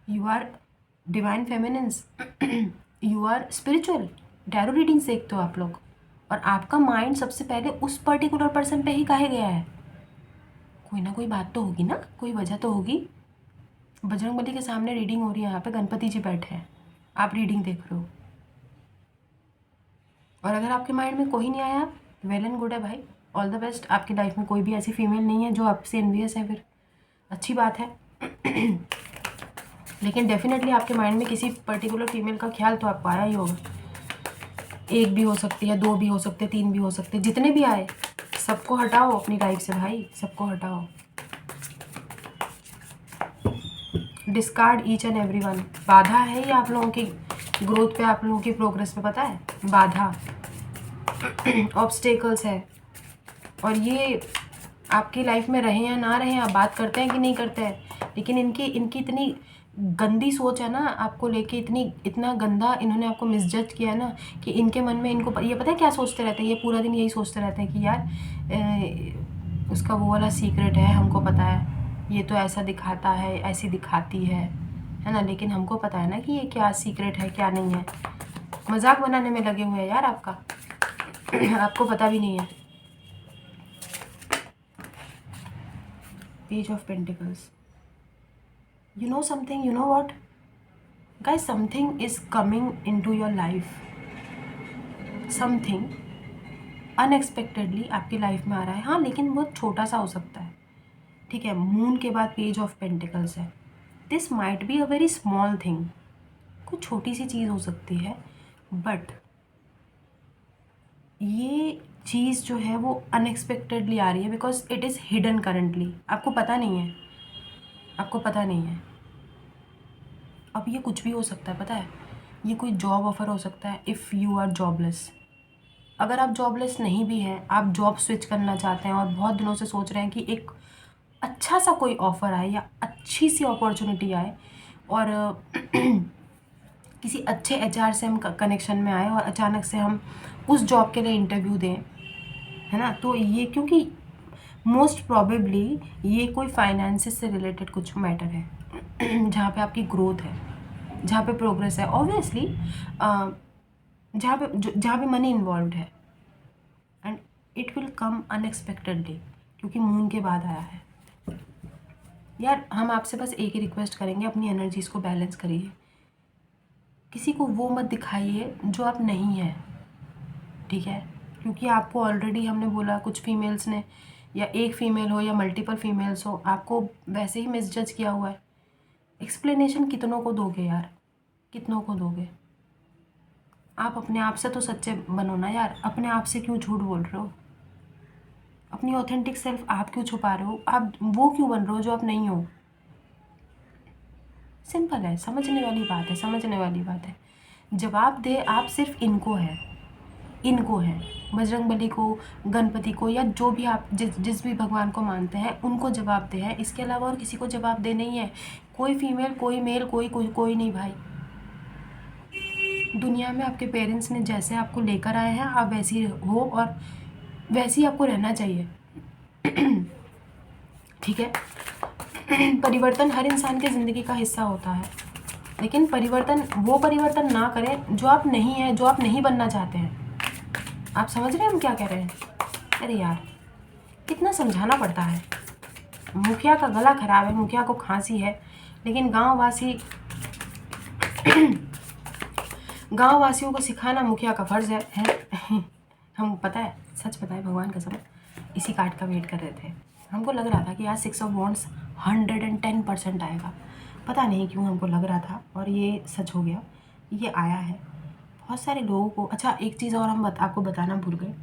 You are divine feminines, you are spiritual, tarot readings देखते हो आप लोग, और आपका माइंड सबसे पहले उस पर्टिकुलर पर्सन पे ही काहे गया है? कोई ना कोई बात तो होगी ना, कोई वजह तो होगी। बजरंगबली के सामने रीडिंग हो रही है, यहाँ पे गणपति जी बैठे हैं, आप रीडिंग देख रहे हो, और अगर आपके माइंड में कोई नहीं आया, वेल एंड गुड है भाई, ऑल द बेस्ट। आपकी लाइफ में कोई भी ऐसी फीमेल नहीं है जो आपसे एनवियस है, फिर अच्छी बात है। लेकिन डेफिनेटली आपके माइंड में किसी पर्टिकुलर फीमेल का ख्याल तो आपको आया ही होगा। 1 भी हो सकती है, 2 भी हो सकते, 3 भी हो सकते, जितने भी आए सबको हटाओ अपनी लाइफ से भाई, सबको हटाओ। Discard each and every one. बाधा है ये आप लोगों की ग्रोथ पे, आप लोगों की प्रोग्रेस पे, पता है? बाधा, ऑब्स्टेकल्स है, और ये आपकी लाइफ में रहे या ना रहे, आप बात करते हैं कि नहीं करते हैं, लेकिन इनकी इतनी गंदी सोच है ना आपको लेके, इतना गंदा इन्होंने आपको मिसजज किया है ना कि इनके मन में इनको ये पता है क्या सोचते रहते हैं, ये पूरा दिन यही सोचते रहते हैं कि यार उसका वो वाला सीक्रेट है, हमको पता है, ये तो ऐसा दिखाता है, ऐसी दिखाती है ना, लेकिन हमको पता है ना कि ये क्या सीक्रेट है क्या नहीं है। मजाक बनाने में लगे हुए हैं यार आपका, आपको पता भी नहीं है। Page of pentacles, you know something, you know what guys, something is coming into your life, something unexpectedly आपकी लाइफ में आ रहा है। हाँ लेकिन बहुत छोटा सा हो सकता है, ठीक है? मून के बाद पेज ऑफ पेंटिकल्स है, this might be a very small thing, कुछ छोटी सी चीज़ हो सकती है, बट ये चीज़ जो है वो अनएक्सपेक्टेडली आ रही है because it is hidden currently, आपको पता नहीं है, आपको पता नहीं है। अब ये कुछ भी हो सकता है, पता है? ये कोई जॉब ऑफ़र हो सकता है इफ़ यू आर जॉबलेस। अगर आप जॉबलेस नहीं भी हैं, आप जॉब स्विच करना चाहते हैं और बहुत दिनों से सोच रहे हैं कि एक अच्छा सा कोई ऑफ़र आए या अच्छी सी अपॉर्चुनिटी आए और किसी अच्छे एचआर से हम कनेक्शन में आए और अचानक से हम उस जॉब के लिए इंटरव्यू दें, है ना? तो ये क्योंकि मोस्ट प्रॉबेबली ये कोई फाइनेंसेस से रिलेटेड कुछ मैटर है जहाँ पे आपकी ग्रोथ है, जहाँ पे प्रोग्रेस है। ऑब्वियसली जहाँ पे मनी इन्वॉल्व है, and it will come unexpectedly, क्योंकि मून के बाद आया है। यार हम आपसे बस एक ही रिक्वेस्ट करेंगे, अपनी एनर्जीज़ को बैलेंस करिए। किसी को वो मत दिखाइए जो आप नहीं हैं, ठीक है? क्योंकि आपको ऑलरेडी हमने बोला, कुछ फीमेल्स ने, या एक फ़ीमेल हो या मल्टीपल फीमेल्स हो, आपको वैसे ही मिसजज किया हुआ है। एक्सप्लेनेशन कितनों को दोगे यार, कितनों को दोगे? आप अपने आप से तो सच्चे बनो ना यार, अपने आप से क्यों झूठ बोल रहे हो? अपनी ऑथेंटिक सेल्फ आप क्यों छुपा रहे हो? आप वो क्यों बन रहे हो जो आप नहीं हो? सिंपल है, समझने वाली बात है, समझने वाली बात है। जवाब दे आप सिर्फ इनको है, इनको है, बजरंगबली को, गणपति को, या जो भी आप जिस भी भगवान को मानते हैं उनको जवाब दे है। इसके अलावा और किसी को जवाब दे नहीं है। कोई फीमेल, कोई मेल, कोई नहीं भाई। दुनिया में आपके पेरेंट्स ने जैसे आपको लेकर आए हैं, आप वैसी हो और वैसे ही आपको रहना चाहिए, ठीक है? परिवर्तन हर इंसान के ज़िंदगी का हिस्सा होता है, लेकिन वो परिवर्तन ना करें जो आप नहीं हैं, जो आप नहीं बनना चाहते हैं। आप समझ रहे हैं हम क्या कह रहे हैं? अरे यार, कितना समझाना पड़ता है। मुखिया का गला खराब है, मुखिया को खांसी है, लेकिन गांव वासियों को सिखाना मुखिया का फर्ज है। हम पता है, सच पता है, भगवान कसम, इसी कार्ड का वेट कर रहे थे। हमको लग रहा था कि आज 6 ऑफ वॉन्ड्स 110% आएगा। पता नहीं क्यों हमको लग रहा था, और ये सच हो गया, ये आया है। बहुत सारे लोगों को, अच्छा एक चीज़ और हम आपको बताना भूल गए।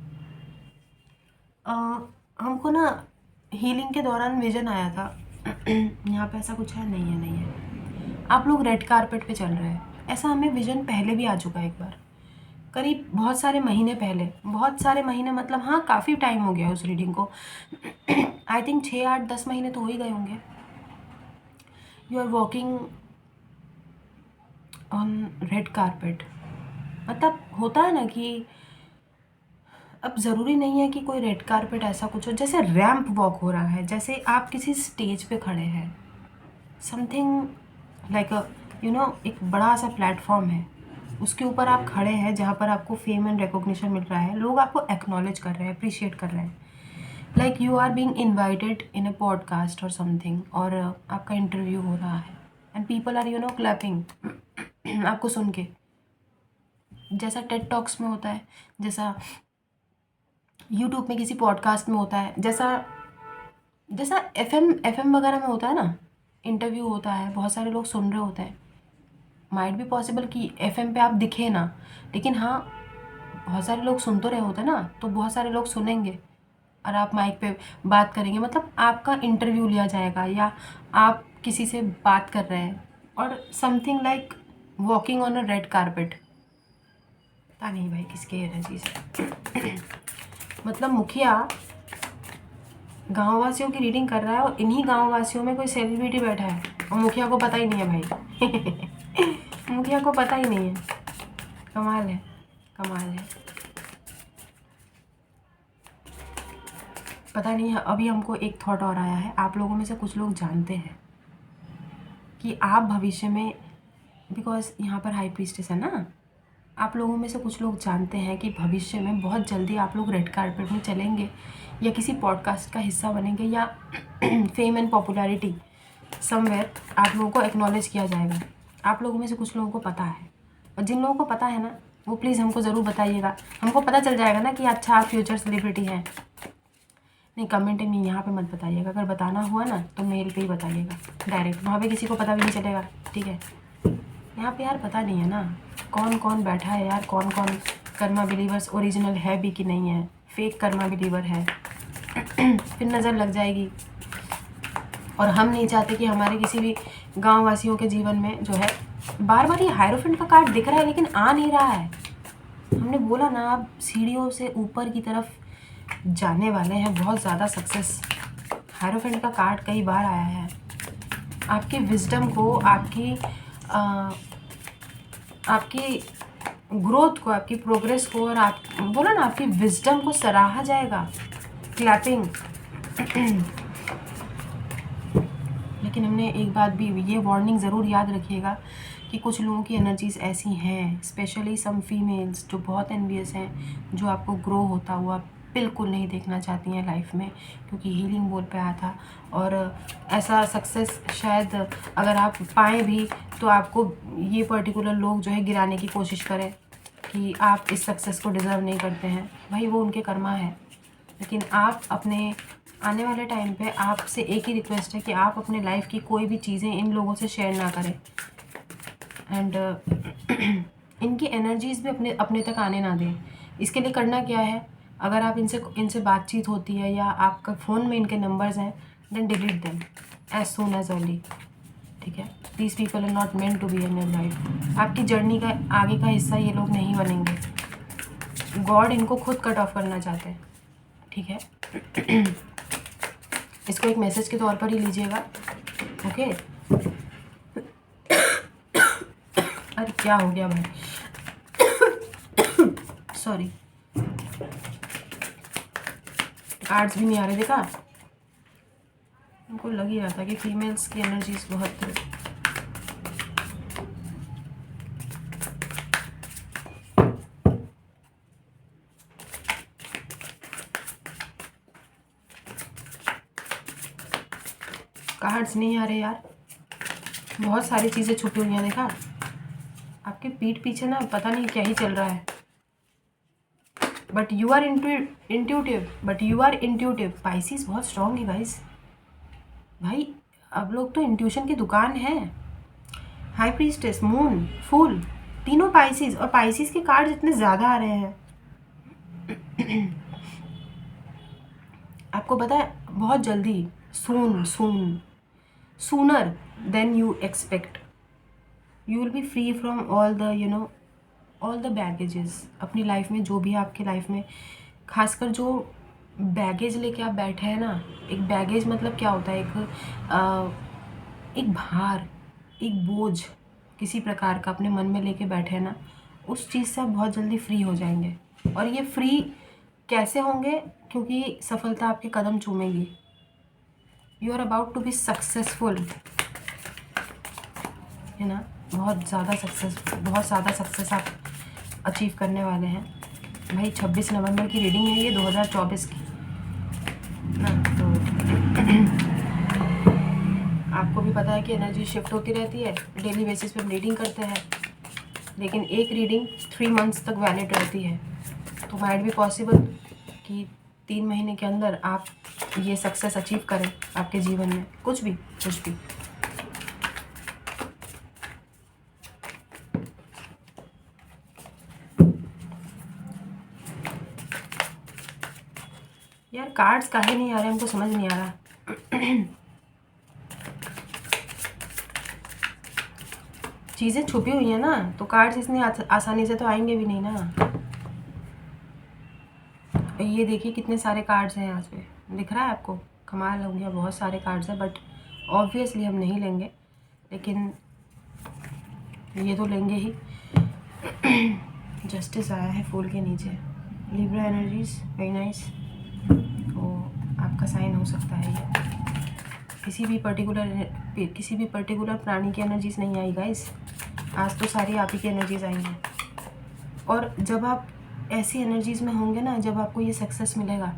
हमको ना हीलिंग के दौरान विजन आया था। यहाँ पे ऐसा कुछ है? नहीं है। आप लोग रेड कारपेट पे चल रहे हैं, ऐसा हमें विजन पहले भी आ चुका है एक बार, करीब बहुत सारे महीने पहले। बहुत सारे महीने मतलब हाँ, काफ़ी टाइम हो गया उस रीडिंग को। आई थिंक 6, 8, 10 महीने तो हो ही गए होंगे। You are walking on red carpet, मतलब होता है ना कि अब ज़रूरी नहीं है कि कोई रेड कारपेट ऐसा कुछ हो, जैसे रैंप वॉक हो रहा है, जैसे आप किसी स्टेज पे खड़े हैं, समथिंग लाइक एक बड़ा सा प्लेटफॉर्म है, उसके ऊपर आप खड़े हैं, जहाँ पर आपको फेम एंड रिकॉग्निशन मिल रहा है, लोग आपको एक्नॉलेज कर रहे हैं, अप्रिशिएट कर रहे हैं, like you are being invited in a podcast और समथिंग, और आपका इंटरव्यू हो रहा है, एंड पीपल आर क्लैपिंग आपको सुन के, जैसा टेड टॉक्स में होता है, जैसा यूट्यूब में किसी पॉडकास्ट में होता है, जैसा एफएम वगैरह में होता है ना, इंटरव्यू होता है, बहुत सारे लोग सुन रहे होते हैं। माइट भी पॉसिबल कि एफएम पे आप दिखे ना, लेकिन हाँ, बहुत सारे लोग सुन तो रहे होते हैं ना, तो बहुत सारे लोग सुनेंगे और आप माइक पे बात करेंगे, मतलब आपका इंटरव्यू लिया जाएगा, या आप किसी से बात कर रहे हैं, और something like walking on a red carpet. पता नहीं भाई किसके एनर्जी से। मतलब मुखिया गाँव वासियों की रीडिंग कर रहा है, और इन्हीं गाँव वासियों में कोई सेलिब्रिटी बैठा है, और मुखिया को पता ही नहीं है भाई। मुखिया को पता ही नहीं है। कमाल है, कमाल है। पता नहीं, अभी हमको एक थॉट और आया है। आप लोगों में से कुछ लोग जानते हैं कि आप भविष्य में, बिकॉज यहाँ पर हाई प्रीस्टेस है ना, आप लोगों में से कुछ लोग जानते हैं कि भविष्य में बहुत जल्दी आप लोग रेड कारपेट में चलेंगे, या किसी पॉडकास्ट का हिस्सा बनेंगे, या फेम एंड पॉपुलैरिटी समवेयर आप लोगों को एक्नॉलेज किया जाएगा। आप लोगों में से कुछ लोगों को पता है, और जिन लोगों को पता है ना, वो प्लीज़ हमको ज़रूर बताइएगा। हमको पता चल जाएगा ना कि अच्छा आप फ्यूचर सेलिब्रिटी हैं। नहीं, कमेंट में यहाँ पे मत बताइएगा। अगर बताना हुआ ना तो मेल पे ही बताइएगा डायरेक्ट, वहाँ पे किसी को पता भी नहीं चलेगा, ठीक है? यहाँ पे यार पता नहीं है ना कौन कौन बैठा है यार, कौन कौन कर्मा बिलीवर्स ओरिजिनल है भी कि नहीं है, फेक कर्मा बिलीवर है। फिर नज़र लग जाएगी, और हम नहीं चाहते कि हमारे किसी भी गाँव वासियों के जीवन में जो है, बार बार ये हायरोफेंट का कार्ड दिख रहा है लेकिन आ नहीं रहा है। हमने बोला ना, आप सीढ़ियों से ऊपर की तरफ जाने वाले हैं, बहुत ज़्यादा सक्सेस। हायरोफेंट का कार्ड कई बार आया है। आपकी विजडम को, आपकी ग्रोथ को, आपकी प्रोग्रेस को, और आप बोला ना आपकी विजडम को सराहा जाएगा, क्लैपिंग। लेकिन हमने एक बात भी, ये वार्निंग ज़रूर याद रखिएगा कि कुछ लोगों की एनर्जीज़ ऐसी हैं, स्पेशली सम फीमेल्स जो बहुत एनवियस हैं, जो आपको ग्रो होता हुआ बिल्कुल नहीं देखना चाहती हैं लाइफ में, क्योंकि हीलिंग बोल पे आया था। और ऐसा सक्सेस शायद अगर आप पाएँ भी तो आपको ये पर्टिकुलर लोग जो है गिराने की कोशिश करें कि आप इस सक्सेस को डिज़र्व नहीं करते हैं। भाई वो उनके कर्मा है, लेकिन आप अपने आने वाले टाइम पे आपसे एक ही रिक्वेस्ट है कि आप अपने लाइफ की कोई भी चीज़ें इन लोगों से शेयर ना करें। एंड इनकी एनर्जीज़ भी अपने अपने तक आने ना दें। इसके लिए करना क्या है, अगर आप इनसे बातचीत होती है या आपका फ़ोन में इनके नंबर्स हैं, then delete them as soon as early. ठीक है, these people are not meant to be in your life. आपकी जर्नी का आगे का हिस्सा ये लोग नहीं बनेंगे। गॉड इनको खुद कट ऑफ करना चाहते हैं। ठीक है, इसको एक मैसेज के तौर पर ही लीजिएगा। ओके, अरे क्या हो गया भाई, सॉरी, कार्ड्स भी नहीं आ रहे। देखा, हमको लग ही रहा था कि फीमेल्स की एनर्जीज बहुत कार्ड्स नहीं आ रहे यार, बहुत सारी चीज़ें छुपी हुई हैं। देखा, आपके पीठ पीछे ना पता नहीं क्या ही चल रहा है। But you are intuitive. Pisces बहुत स्ट्रॉन्ग है गाइस। भाई अब लोग तो इंट्यूशन की दुकान है। हाई प्रीस्टेस, मून, फूल, तीनों पाइसिस, और पाइसिस के कार्ड्स इतने ज़्यादा आ रहे हैं। आपको पता है बहुत जल्दी, sooner than you expect, you will be free from all the baggages. अपनी लाइफ में जो भी आपके लाइफ में, खासकर जो बैगेज लेके आप बैठे हैं ना, एक बैगेज मतलब क्या होता है, एक भार, एक बोझ किसी प्रकार का अपने मन में लेके बैठे हैं ना, उस चीज़ से आप बहुत जल्दी फ्री हो जाएंगे। और ये फ्री कैसे होंगे, क्योंकि सफलता आपके कदम चूमेगी। You are about to be successful, है ना, बहुत ज़्यादा सक्सेस आप अचीव करने वाले हैं। भाई 26 नवंबर की रीडिंग है ये, 2024 की ना। तो आपको भी पता है कि एनर्जी शिफ्ट होती रहती है, डेली बेसिस पे हम रीडिंग करते हैं, लेकिन एक रीडिंग 3 मंथ्स तक वैलिड रहती है। तो माइट भी पॉसिबल कि 3 महीने के अंदर आप ये सक्सेस अचीव करें आपके जीवन में, कुछ भी। यार कार्ड्स काहे नहीं आ रहे, हमको समझ नहीं आ रहा। चीज़ें छुपी हुई हैं ना, तो कार्ड्स इतनी आसानी से तो आएंगे भी नहीं ना। ये देखिए कितने सारे कार्ड्स हैं यहाँ पे, दिख रहा है आपको? कमाल हो गया, बहुत सारे कार्ड्स हैं। बट ऑब्वियसली हम नहीं लेंगे, लेकिन ये तो लेंगे ही। जस्टिस आया है फूल के नीचे। Libra energies, very nice. तो आपका साइन हो सकता है ये। किसी भी पर्टिकुलर प्राणी की एनर्जीज नहीं आई गाइस, आज तो सारी आप ही की एनर्जीज आई हैं। और जब आप ऐसी एनर्जीज में होंगे ना, जब आपको ये सक्सेस मिलेगा,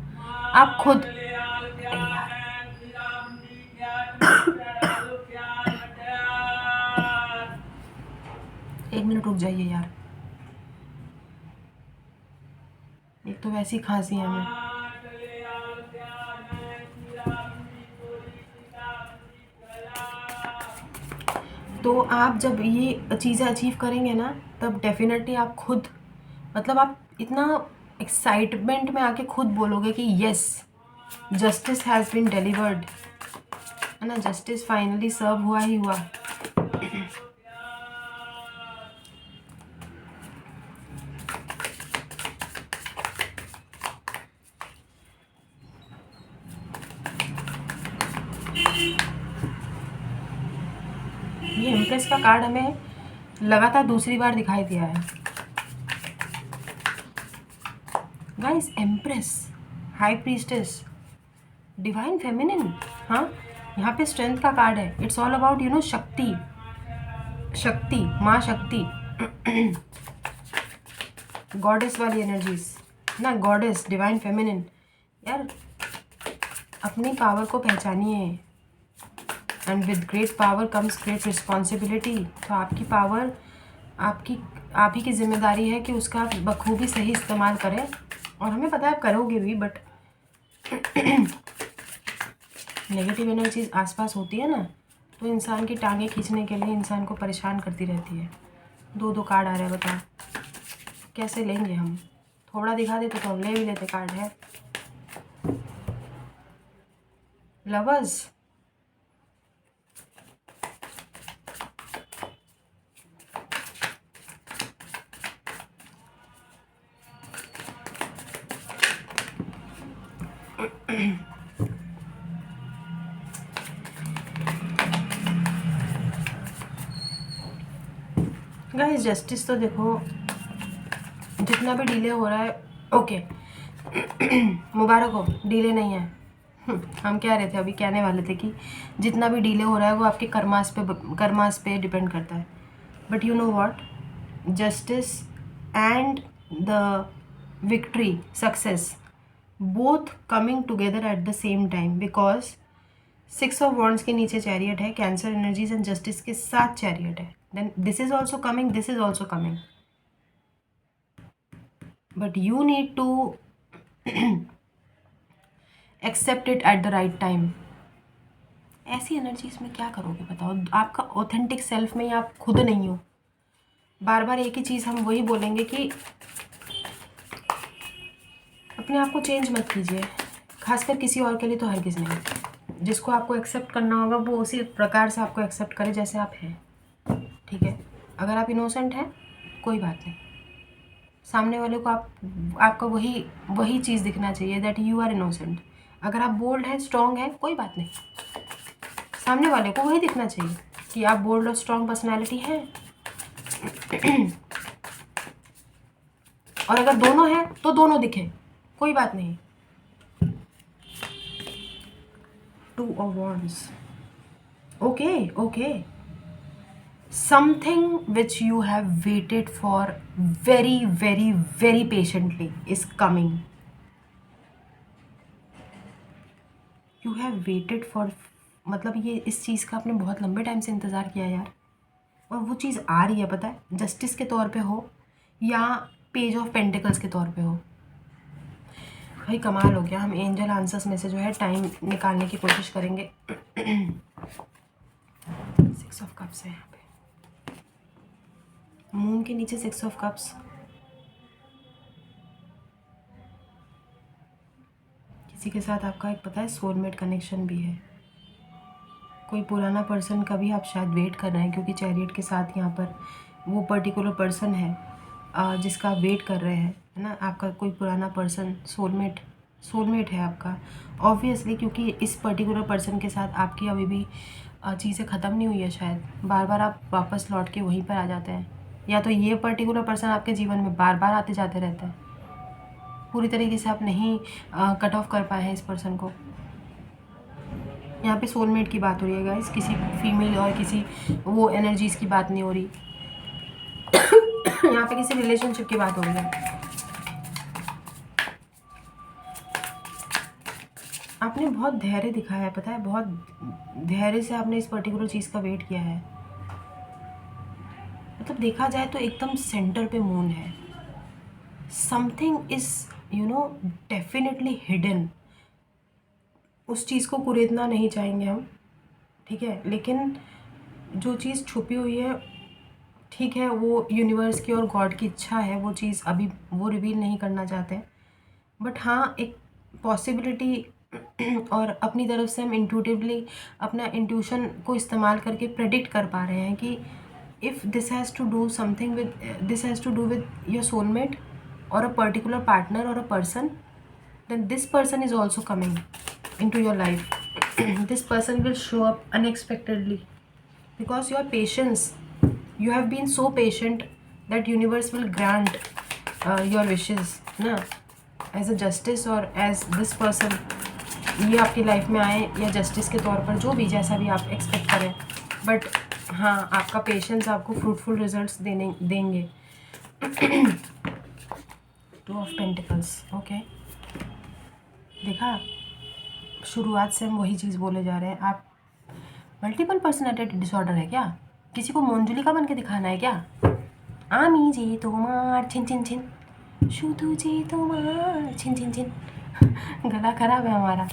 आप खुद एक मिनट रुक जाइए यार, एक तो वैसी खांसी है हमें। तो आप जब ये चीज़ें अचीव करेंगे ना, तब डेफिनेटली आप खुद, मतलब आप इतना एक्साइटमेंट में आके खुद बोलोगे कि yes, justice has been delivered, है ना, जस्टिस फाइनली सर्व हुआ ही हुआ। ये एम्प्रेस का कार्ड हमें लगातार दूसरी बार दिखाई दिया है guys. Empress, high priestess, divine feminine. हाँ, यहाँ पे स्ट्रेंथ का कार्ड है। इट्स ऑल अबाउट शक्ति, शक्ति, माँ शक्ति, गॉडेस वाली एनर्जीज ना, गॉडेस, डिवाइन फेमिनिन। यार अपनी पावर को पहचानिए। And with great power comes great responsibility. तो आपकी पावर, आप ही की जिम्मेदारी है कि उसका आप बखूबी सही इस्तेमाल करें। और हमें पता है आप करोगे भी, बट नेगेटिव एनर्जीज आसपास होती है ना, तो इंसान की टांगें खींचने के लिए इंसान को परेशान करती रहती है। 2 कार्ड आ रहे हैं, बताओ कैसे लेंगे हम? थोड़ा दिखा देते तो हम ले भी लेते। कार्ड है लवर्स, गाइस जस्टिस। तो देखो जितना भी डिले हो रहा है, ओके मुबारक हो, डिले नहीं है। हम कह रहे थे, अभी कहने वाले थे कि जितना भी डिले हो रहा है वो आपके कर्मास पे डिपेंड करता है। But you know what, justice and the victory, success, both coming together at the same time, because 6 of wands के नीचे चैरियट है, कैंसर एनर्जीज एंड जस्टिस के साथ चैरियट है। Then this is also coming, this is also coming, but you need to accept it at the right time. ऐसी energies में क्या करोगे बताओ? आपका ऑथेंटिक सेल्फ में आप खुद नहीं हो। बार बार एक ही चीज़ हम वही बोलेंगे कि अपने आप को चेंज मत कीजिए, खासकर किसी और के लिए तो हरगिज़ नहीं। जिसको आपको एक्सेप्ट करना होगा वो उसी प्रकार से आपको एक्सेप्ट करे जैसे आप हैं, ठीक है? अगर आप इनोसेंट हैं कोई बात नहीं, सामने वाले को आपका वही चीज़ दिखना चाहिए, दैट यू आर इनोसेंट। अगर आप बोल्ड हैं, स्ट्रॉन्ग हैं, कोई बात नहीं, सामने वाले को वही दिखना चाहिए कि आप बोल्ड और स्ट्रॉन्ग पर्सनैलिटी हैं। और अगर दोनों हैं तो दोनों दिखे, कोई बात नहीं। 2 of Wands, okay, something which you have waited for very very very patiently is coming. You have waited for, मतलब ये इस चीज़ का आपने बहुत लंबे टाइम से इंतज़ार किया यार, और वो चीज़ आ रही है, पता है? जस्टिस के तौर पे हो या पेज ऑफ पेंटिकल्स के तौर पे हो। भाई कमाल हो गया। हम एंजल आंसर्स में से जो है टाइम निकालने की कोशिश करेंगे। 6 ऑफ कप्स है यहाँ पे, मून के नीचे 6 ऑफ कप्स। किसी के साथ आपका एक, पता है, सोलमेट कनेक्शन भी है। कोई पुराना पर्सन का भी आप शायद वेट कर रहे हैं, क्योंकि चैरियट के साथ यहाँ पर वो पर्टिकुलर पर्सन है जिसका आप वेट कर रहे हैं, है ना? आपका कोई पुराना पर्सन, सोलमेट है आपका ऑब्वियसली, क्योंकि इस पर्टिकुलर पर्सन के साथ आपकी अभी भी चीज़ें ख़त्म नहीं हुई है। शायद बार बार आप वापस लौट के वहीं पर आ जाते हैं, या तो ये पर्टिकुलर पर्सन आपके जीवन में बार बार आते जाते रहते हैं। पूरी तरीके से आप नहीं कट ऑफ कर पाए हैं इस पर्सन को। यहाँ पे सोलमेट की बात हो रही है गाइस, किसी फीमेल और किसी वो एनर्जीज़ की बात नहीं हो रही। यहाँ पे किसी रिलेशनशिप की बात हो रही है। आपने बहुत धैर्य दिखाया है, पता है? बहुत धैर्य से आपने इस पर्टिकुलर चीज़ का वेट किया है। मतलब देखा जाए तो एकदम सेंटर पे मून है। Something is definitely hidden. उस चीज़ को कुरेदना नहीं चाहेंगे हम, ठीक है? लेकिन जो चीज़ छुपी हुई है, ठीक है, वो यूनिवर्स की और गॉड की इच्छा है, वो चीज़ अभी वो रिवील नहीं करना चाहते। बट हाँ, एक पॉसिबिलिटी और अपनी तरफ से हम इंट्यूटिवली अपना इंट्यूशन को इस्तेमाल करके प्रेडिक्ट कर पा रहे हैं कि if this has to do something with, this has to do with your soulmate और अ पर्टिकुलर पार्टनर और a person, then this person is also coming into your life. This person will show up unexpectedly because your patience, you have been so patient that universe will grant your wishes ना, as a justice और as this person ये आपकी life में आए, या justice के तौर पर, जो भी जैसा भी आप एक्सपेक्ट करें। बट हाँ, आपका पेशेंस आपको फ्रूटफुल रिजल्ट्स देंगे। Two of pentacles, okay. देखा, शुरुआत से हम वही चीज़ बोले जा रहे हैं। आप मल्टीपल पर्सनैलिटी डिसऑर्डर है क्या? किसी को मंजुलिका बन के दिखाना है क्या? आमी जे तुम्हार छिन छिन छिन, शुधु जे तुम्हार छिन छिन छिन। गला खराब है हमारा।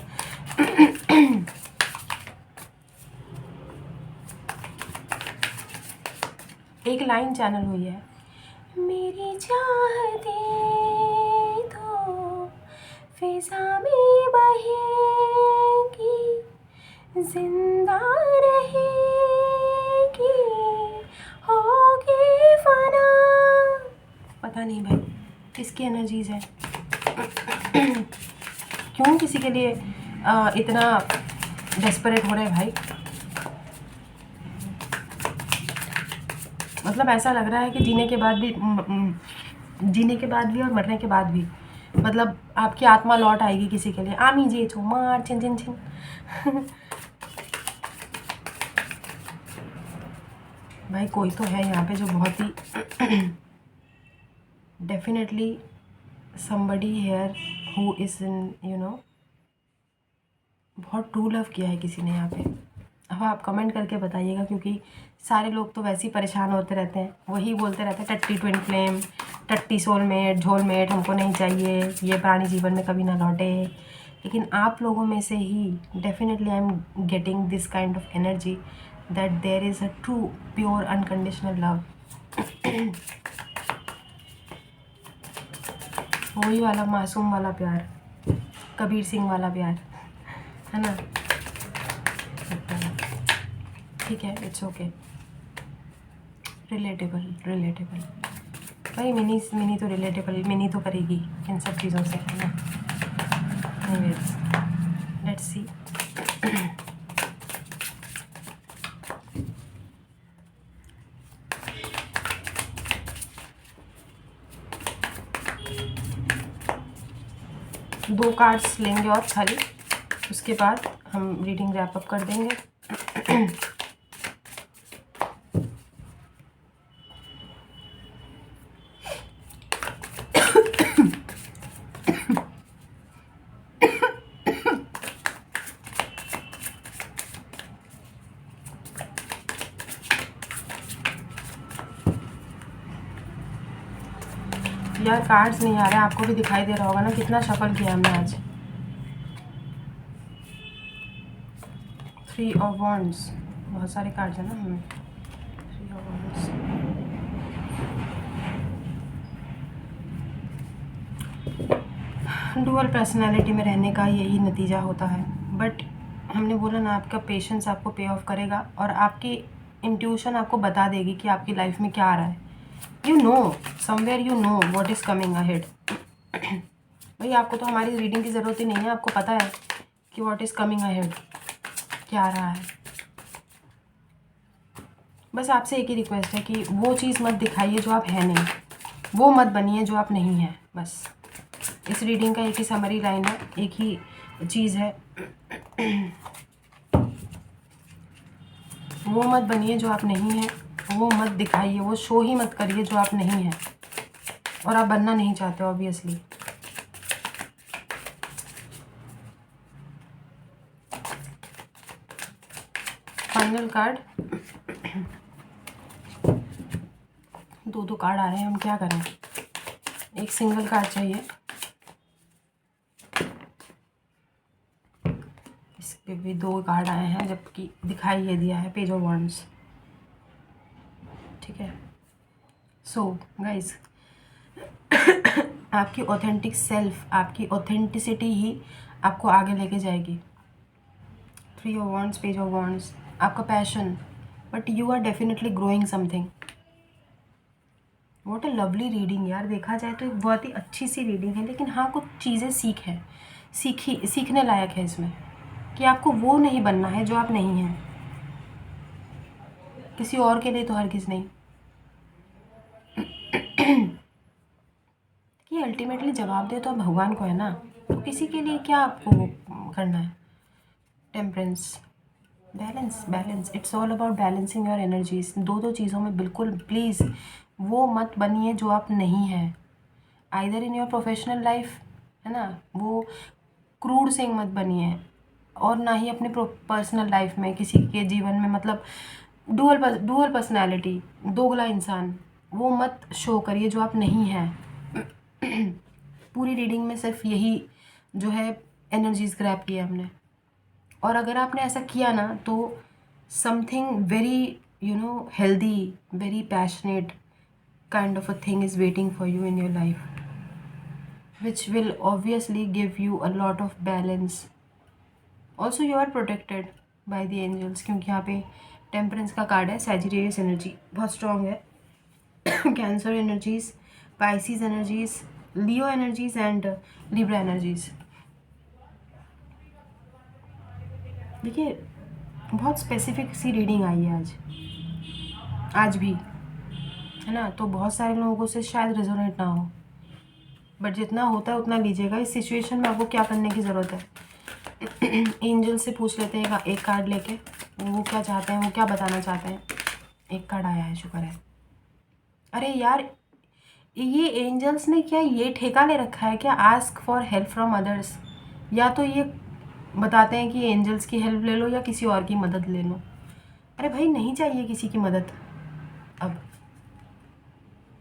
एक लाइन चैनल हुई है, मेरी चाहते तो फिजा में बहेगी, जिंदा रहेगी, होगी फना। पता नहीं भाई किसकी एनर्जीज है। क्यों किसी के लिए इतना डेस्परेट हो रहे हैं भाई? मतलब ऐसा लग रहा है कि जीने के बाद भी और मरने के बाद भी, मतलब आपकी आत्मा लौट आएगी किसी के लिए। आमी जे छो मार छिन छिन छिन। भाई कोई तो है यहाँ पे जो बहुत ही definitely somebody here who is in बहुत ट्रू लव किया है किसी ने यहाँ पे। अब आप कमेंट करके बताइएगा, क्योंकि सारे लोग तो वैसे ही परेशान होते रहते हैं, वही बोलते रहते हैं टट्टी ट्विन फ्लेम, टट्टी सोलमेट, झोलमेट हमको नहीं चाहिए, ये प्राणी जीवन में कभी ना लौटे। लेकिन आप लोगों में से ही definitely I am getting this kind of energy that there is a true pure unconditional love. वही वाला मासूम वाला प्यार, कबीर सिंह वाला प्यार, है ना? ठीक है, इट्स ओके। रिलेटेबल भाई, मिनी तो रिलेटेबल, मिनी तो करेगी इन सब चीज़ों से, है ना? Anyways, let's see. दो कार्ड्स लेंगे और खाली, उसके बाद हम रीडिंग रैप अप कर देंगे। यार कार्ड्स नहीं आ रहे, आपको भी दिखाई दे रहा होगा ना कितना शफल किया हमने आज। 3 ऑफ वॉन्ड्स, बहुत सारे कार्ड्स हैं ना हमें। 3 ऑफ वॉन्ड्स, डुअल पर्सनालिटी में रहने का यही नतीजा होता है। बट हमने बोला ना, आपका पेशेंस आपको पे ऑफ करेगा और आपकी इंट्यूशन आपको बता देगी कि आपकी लाइफ में क्या आ रहा है। You know somewhere, you know what is coming ahead. भाई आपको तो हमारी रीडिंग की ज़रूरत ही नहीं है, आपको पता है कि व्हाट इज़ कमिंग अहेड, क्या आ रहा है। बस आपसे एक ही रिक्वेस्ट है कि वो चीज़ मत दिखाइए जो आप हैं नहीं, वो मत बनिए जो आप नहीं हैं। बस इस रीडिंग का एक ही समरी लाइन है, एक ही चीज़ है, वो मत बनिए जो आप नहीं हैं, वो मत दिखाइए, वो शो ही मत करिए जो आप नहीं हैं और आप बनना नहीं चाहते ऑब्वियसली। फाइनल कार्ड, दो कार्ड आ रहे हैं, हम क्या करें? एक सिंगल कार्ड चाहिए। इस पे भी 2 कार्ड आए हैं, जबकि दिखाई ये दिया है पेज ऑफ वॉन्ड्स। ठीक है, सो गाइज, आपकी ऑथेंटिक सेल्फ, आपकी ऑथेंटिसिटी ही आपको आगे लेके जाएगी। 3 of wands, page of wands, आपका passion, but you are definitely growing something. What a lovely reading यार, देखा जाए तो एक बहुत ही अच्छी सी रीडिंग है। लेकिन हाँ, कुछ चीज़ें सीखने लायक है इसमें, कि आपको वो नहीं बनना है जो आप नहीं हैं, किसी और के लिए तो हरगिज़ नहीं। कि अल्टीमेटली जवाब दे तो आप भगवान को है ना, तो किसी के लिए क्या आपको करना है। Temperance, balance, balance, it's all about balancing your energies. दो दो चीज़ों में बिल्कुल प्लीज़ वो मत बनिए जो आप नहीं हैं। Either in your professional life, है ना, वो क्रूड सिंह मत बनिए, और ना ही अपने पर्सनल लाइफ में किसी के जीवन में, मतलब डुअल पर्सनैलिटी, दोगला इंसान, वो मत शो करिए जो आप नहीं हैं। पूरी रीडिंग में सिर्फ यही जो है एनर्जीज ग्रैब किया हमने, और अगर आपने ऐसा किया ना तो something very healthy, very passionate kind of a thing is waiting for you in your life, which will obviously give you a lot of balance. Also you are protected by the angels, क्योंकि यहाँ पे temperance का card है, Sagittarius energy बहुत strong है, cancer energies, Pisces energies, Leo energies and Libra energies. देखिए बहुत specific C reading I है आज भी, है ना, तो बहुत सारे लोगों से शायद रेजोनेट ना हो, बट जितना होता है उतना लीजिएगा। इस सिचुएशन में आपको क्या करने की ज़रूरत है, एंजल से पूछ लेते हैं एक कार्ड लेके, वो क्या चाहते हैं, वो क्या बताना चाहते हैं। एक कार्ड आया है, शुक्र है। अरे यार, ये एंजल्स ने क्या ये ठेका ले रखा है क्या, ask for help from others? या तो ये बताते हैं कि एंजल्स की हेल्प ले लो या किसी और की मदद ले लो। अरे भाई, नहीं चाहिए किसी की मदद। अब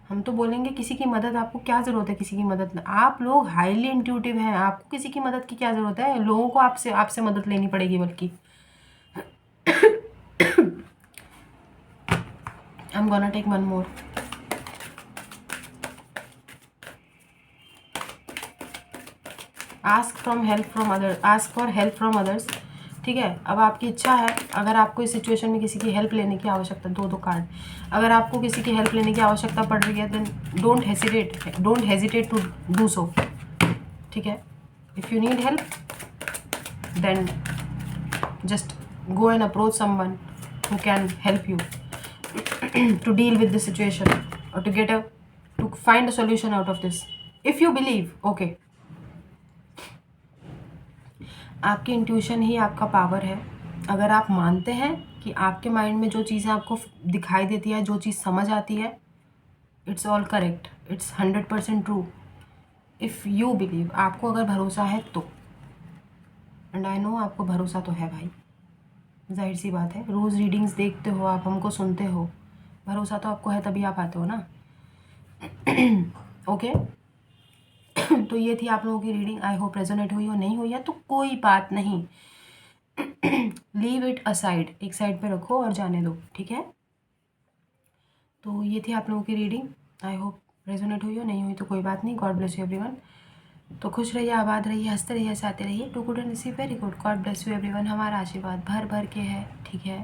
हम तो बोलेंगे किसी की मदद, आपको क्या ज़रूरत है किसी की मदद? आप लोग हाईली इंट्यूटिव हैं, आपको किसी की मदद की क्या ज़रूरत है? लोगों को आपसे आपसे मदद लेनी पड़ेगी बल्कि। I am gonna take one more. Ask for help from others. ठीक है, अब आपकी इच्छा है, अगर आपको इस सिचुएशन में किसी की हेल्प लेने की आवश्यकता, दो कार्ड, अगर आपको किसी की हेल्प लेने की आवश्यकता पड़ रही है, then don't hesitate to do so. ठीक है, if you need help then just go and approach someone who can help you to deal with the situation, or to find a solution out of this, if you believe. Okay, आपकी intuition ही आपका power है। अगर आप मानते हैं कि आपके mind में जो चीज़ें आपको दिखाई देती है, जो चीज़ समझ आती है, it's all correct, it's 100% true. If you believe, आपको अगर भरोसा है तो, एंड आई नो आपको भरोसा तो है भाई, जाहिर सी बात है, रोज़ रीडिंग्स देखते हो आप, हमको सुनते हो, भरोसा तो आपको है, तभी आप आते हो ना। ओके। तो ये थी आप लोगों की रीडिंग। आई होप रेजोनेट हुई हो, नहीं हुई है तो कोई बात नहीं, लीव इट असाइड, एक साइड पे रखो और जाने दो, ठीक है। तो ये थी आप लोगों की रीडिंग। आई होप रेजोनेट हुई हो, नहीं हुई तो कोई बात नहीं। God bless you everyone. तो खुश रहिए, आबाद रहिए, हंसते रहिए, हंसाते रहिए। Do good and receive very good. God bless you everyone. हमारा आशीर्वाद भर भर के है, ठीक है,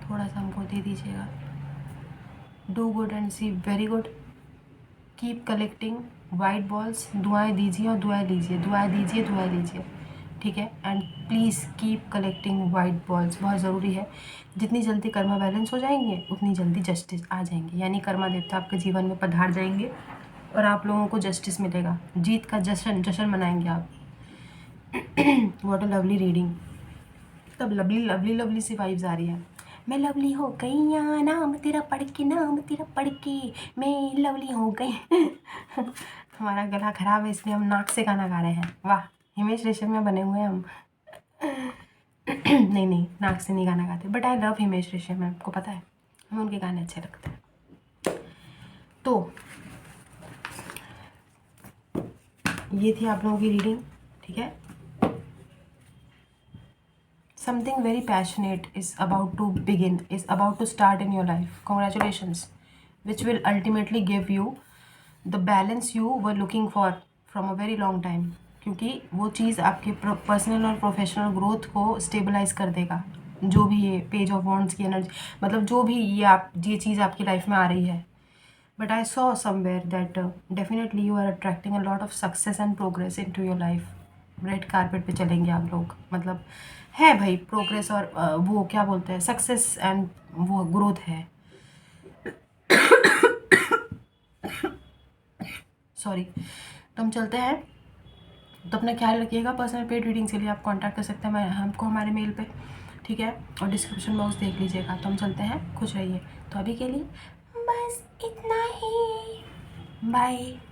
थोड़ा सा हमको दे दीजिएगा। Do good and receive very good. Keep collecting white balls. दुआएं दीजिए और दुआएं लीजिए, दुआएं दीजिए, दुआएं लीजिए, ठीक है। And please keep collecting white balls, बहुत ज़रूरी है। जितनी जल्दी कर्मा बैलेंस हो जाएंगे उतनी जल्दी जस्टिस आ जाएंगे, यानी कर्मा देवता आपके जीवन में पधार जाएंगे और आप लोगों को जस्टिस मिलेगा, जीत का जश्न जश्न मनाएंगे आप। What a lovely reading. तब लवली लवली लवली सी वाइब्स आ रही है। मैं लवली हो गई या नाम तेरा पढ़ के, नाम तेरा पढ़ के मैं लवली हो गई। हमारा गला खराब है इसलिए हम नाक से गाना गा रहे हैं। वाह, हिमेश रेशमिया बने हुए हैं हम। नहीं नहीं, नाक से नहीं गाना गाते, but I love Himesh Reshammiya, आपको पता है, हमें उनके गाने अच्छे लगते हैं। तो ये थी आप लोगों की रीडिंग, ठीक है। Something very passionate is about to begin, is about to start in your life. Congratulations, which will ultimately give you the balance you were looking for from a very long time. क्योंकि वो चीज़ आपके personal और professional growth को stabilise कर देगा। जो भी ये पेज ऑफ वॉन्ड्स की एनर्जी, मतलब जो भी ये चीज़ आपकी लाइफ में आ रही है। But I saw somewhere that definitely you are attracting a lot of success and progress into your life. Red carpet पे चलेंगे आप लोग, मतलब है भाई प्रोग्रेस, और वो क्या बोलते हैं, सक्सेस एंड वो ग्रोथ है। सॉरी। तो हम चलते हैं, तो अपना ख्याल रखिएगा। पर्सनल पेड रीडिंग्स के लिए आप कांटेक्ट कर सकते हैं हमको हमारे मेल पे ठीक है, और डिस्क्रिप्शन बॉक्स देख लीजिएगा। तो हम चलते हैं, खुश रहिए। तो अभी के लिए बस इतना ही, बाय।